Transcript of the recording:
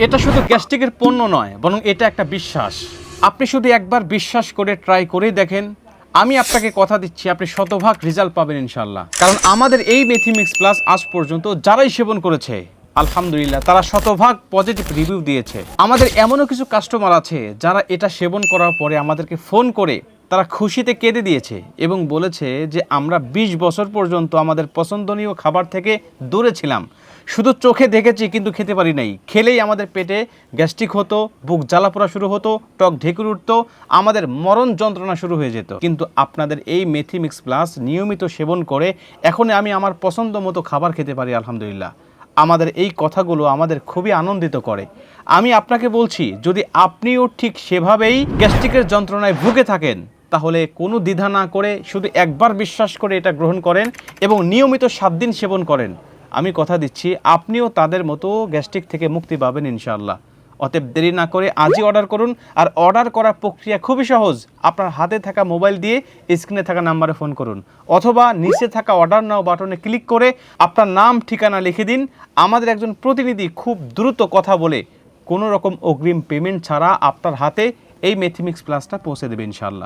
এটা শুধু গ্যাস্ট্রিকের পণ্য নয়, বরং এটা একটা বিশ্বাস। আপনি শুধু একবার বিশ্বাস করে ট্রাই করেই দেখেন, আমি আপনাকে কথা দিচ্ছি আপনি শতভাগ রেজাল্ট পাবেন ইনশাল্লাহ। কারণ আমাদের এই মেথিমিক্স প্লাস আজ পর্যন্ত যারাই সেবন করেছে আলহামদুলিল্লাহ তারা শতভাগ পজিটিভ রিভিউ দিয়েছে। আমাদের এমনও কিছু কাস্টমার আছে যারা এটা সেবন করার পরে আমাদেরকে ফোন করে তারা খুশিতে কেঁদে দিয়েছে এবং বলেছে যে আমরা 20 বছর পর্যন্ত আমাদের পছন্দনীয় খাবার থেকে দূরে ছিলাম, শুধু চোখে দেখেছি কিন্তু খেতে পারি নাই, খেলেই আমাদের পেটে গ্যাস্ট্রিক হতো, বুক জ্বালা পোড়া শুরু হতো, টক ঢেকুর উঠতো, আমাদের মরণ যন্ত্রণা শুরু হয়ে যেত। কিন্তু আপনাদের এই মেথিমিক্স প্লাস নিয়মিত সেবন করে এখন আমি আমার পছন্দ মতো খাবার খেতে পারি আলহামদুলিল্লাহ। আমাদের এই কথাগুলো আমাদের খুবই আনন্দিত করে। আমি আপনাকে বলছি যদি আপনিও ঠিক সেভাবেই গ্যাস্ট্রিকের যন্ত্রণায় ভুগে থাকেন তাহলে কোনো দ্বিধা না করে শুধু একবার বিশ্বাস করে এটা গ্রহণ করেন এবং নিয়মিত 7 দিন সেবন করেন। আমি কথা দিচ্ছি আপনিও তাদের মতো গ্যাস্ট্রিক থেকে মুক্তি পাবেন ইনশাআল্লাহ। অতএব দেরি না করে আজই অর্ডার করুন। আর অর্ডার করার প্রক্রিয়া খুবই সহজ। আপনার হাতে থাকা মোবাইল দিয়ে স্ক্রিনে থাকা নাম্বারে ফোন করুন অথবা নিচে থাকা অর্ডার নাও বাটনে ক্লিক করে আপনার নাম ঠিকানা লিখে দিন। আমাদের একজন প্রতিনিধি খুব দ্রুত কথা বলে কোনো রকম অগ্রিম পেমেন্ট ছাড়া আপনার হাতে এই মেথিমিক্স প্লাসটা পৌঁছে দেবে ইনশাআল্লাহ।